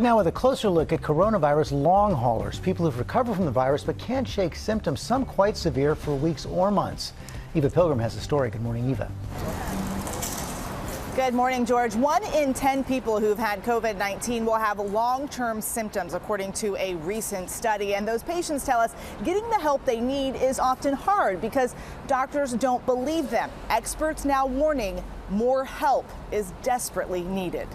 Now with a closer look at coronavirus long haulers, people who've recovered from the virus but can't shake symptoms, some quite severe, for weeks or months. Eva Pilgrim has the story. Good morning, Eva. Good morning, George. 1 in 10 people who've had COVID-19 will have long-term symptoms, according to a recent study. And those patients tell us getting the help they need is often hard because doctors don't believe them. Experts now warning more help is desperately needed.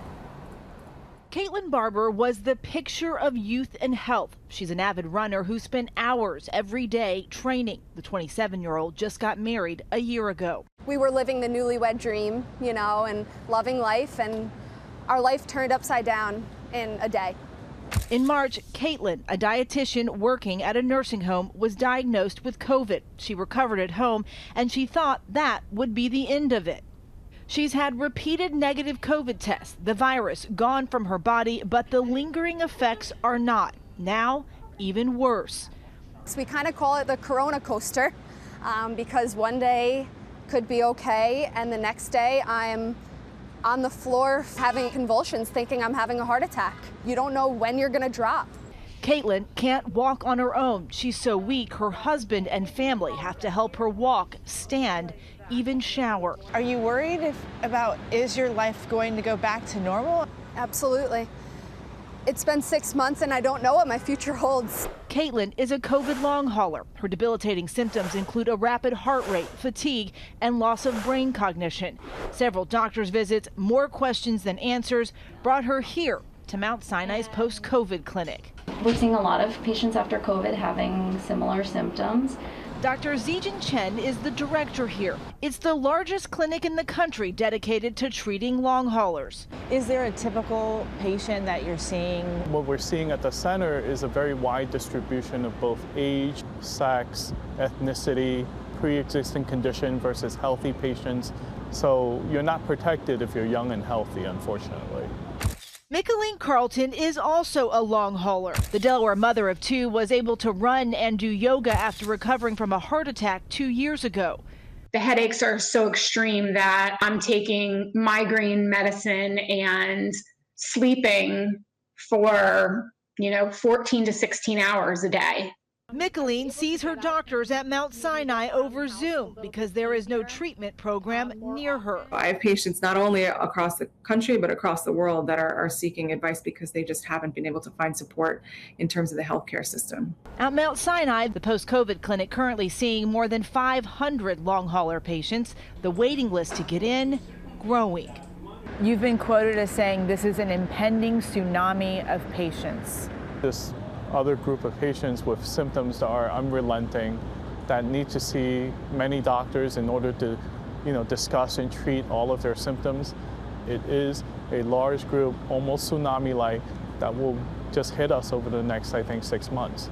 Caitlin Barber was the picture of youth and health. She's an avid runner who spent hours every day training. The 27-year-old just got married a year ago. We were living the newlywed dream, you know, and loving life, and our life turned upside down in a day. In March, Caitlin, a dietitian working at a nursing home, was diagnosed with COVID. She recovered at home, and she thought that would be the end of it. She's had repeated negative COVID tests, the virus gone from her body, but the lingering effects are not. Now, even worse. So we kind of call it the Corona coaster because one day could be okay, and the next day I'm on the floor having convulsions, thinking I'm having a heart attack. You don't know when you're going to drop. Caitlin can't walk on her own. She's so weak, her husband and family have to help her walk, stand, even shower. Are you worried about is your life going to go back to normal? Absolutely. It's been 6 months and I don't know what my future holds. Caitlin is a COVID long hauler. Her debilitating symptoms include a rapid heart rate, fatigue, and loss of brain cognition. Several doctor's visits, more questions than answers, brought her here to Mount Sinai's post-COVID clinic. We're seeing a lot of patients after COVID having similar symptoms. Dr. Zijin Chen is the director here. It's the largest clinic in the country dedicated to treating long haulers. Is there a typical patient that you're seeing? What we're seeing at the center is a very wide distribution of both age, sex, ethnicity, pre-existing condition versus healthy patients. So you're not protected if you're young and healthy, unfortunately. Mickaline Carlton is also a long hauler. The Delaware mother of two was able to run and do yoga after recovering from a heart attack 2 years ago. The headaches are so extreme that I'm taking migraine medicine and sleeping for, 14 to 16 hours a day. Mickaline sees her doctors at Mount Sinai over Zoom because there is no treatment program near her. I have patients not only across the country but across the world that are seeking advice because they just haven't been able to find support in terms of the healthcare system. At Mount Sinai, the post-COVID clinic currently seeing more than 500 long hauler patients. The waiting list to get in growing. You've been quoted as saying this is an impending tsunami of patients. This other group of patients with symptoms that are unrelenting, that need to see many doctors in order to, discuss and treat all of their symptoms. It is a large group, almost tsunami-like, that will just hit us over the next, 6 months.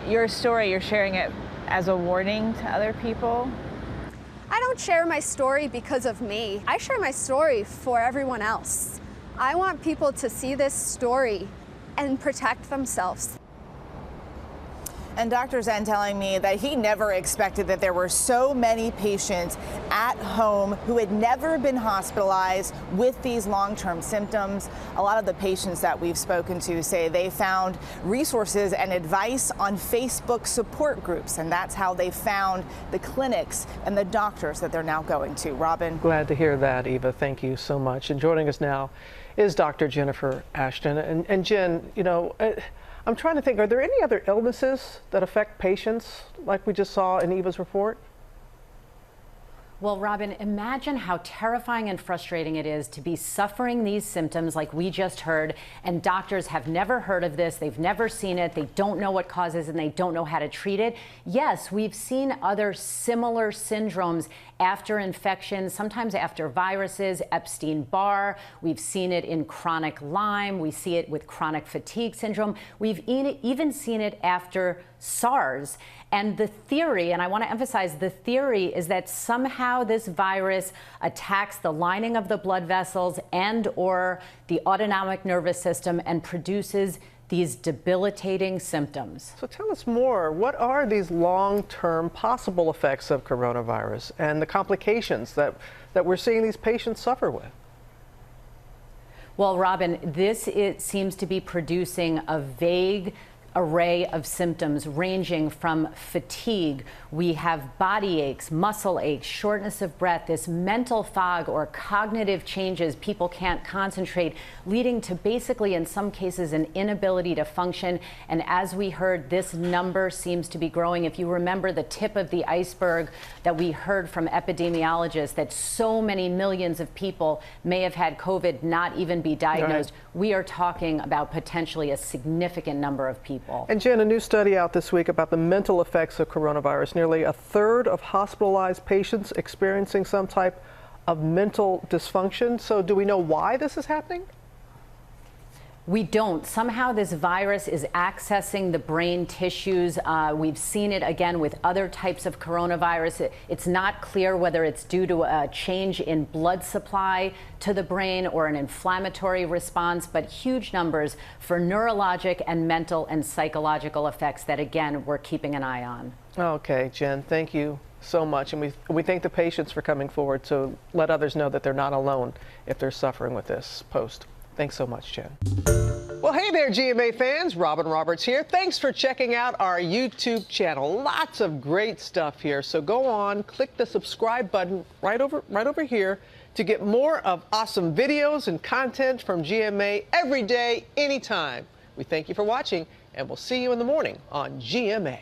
Your story, you're sharing it as a warning to other people? I don't share my story because of me. I share my story for everyone else. I want people to see this story and protect themselves. And Dr. Zen telling me that he never expected that there were so many patients at home who had never been hospitalized with these long-term symptoms. A lot of the patients that we've spoken to say they found resources and advice on Facebook support groups, and that's how they found the clinics and the doctors that they're now going to. Robin? Glad to hear that, Eva. Thank you so much. And joining us now is Dr. Jennifer Ashton. And Jen, I'm trying to think, are there any other illnesses that affect patients like we just saw in Eva's report? Well, Robin, imagine how terrifying and frustrating it is to be suffering these symptoms like we just heard, and doctors have never heard of this, they've never seen it, they don't know what causes and they don't know how to treat it. Yes, we've seen other similar syndromes after infections, sometimes after viruses, Epstein-Barr. We've seen it in chronic Lyme. We see it with chronic fatigue syndrome. We've even seen it after SARS. And the theory, and I want to emphasize the theory, is that somehow this virus attacks the lining of the blood vessels and or the autonomic nervous system and produces these debilitating symptoms. So tell us more. What are these long-term possible effects of coronavirus and the complications that we're seeing these patients suffer with? Well, Robin, it seems to be producing a vague array of symptoms ranging from fatigue. We have body aches, muscle aches, shortness of breath, this mental fog or cognitive changes. People can't concentrate, leading to basically, in some cases, an inability to function. And as we heard, this number seems to be growing. If you remember the tip of the iceberg that we heard from epidemiologists, that so many millions of people may have had COVID, not even be diagnosed, we are talking about potentially a significant number of people. And Jen, a new study out this week about the mental effects of coronavirus. Nearly a third of hospitalized patients experiencing some type of mental dysfunction. So do we know why this is happening? We don't. Somehow this virus is accessing the brain tissues. We've seen it again with other types of coronavirus. It's not clear whether it's due to a change in blood supply to the brain or an inflammatory response, but huge numbers for neurologic and mental and psychological effects that, again, we're keeping an eye on. Okay, Jen, thank you so much. And we thank the patients for coming forward to let others know that they're not alone if they're suffering with this post. Thanks so much, Jen. Well, hey there, GMA fans. Robin Roberts here. Thanks for checking out our YouTube channel. Lots of great stuff here. So go on, click the subscribe button right over here to get more of awesome videos and content from GMA every day, anytime. We thank you for watching, and we'll see you in the morning on GMA.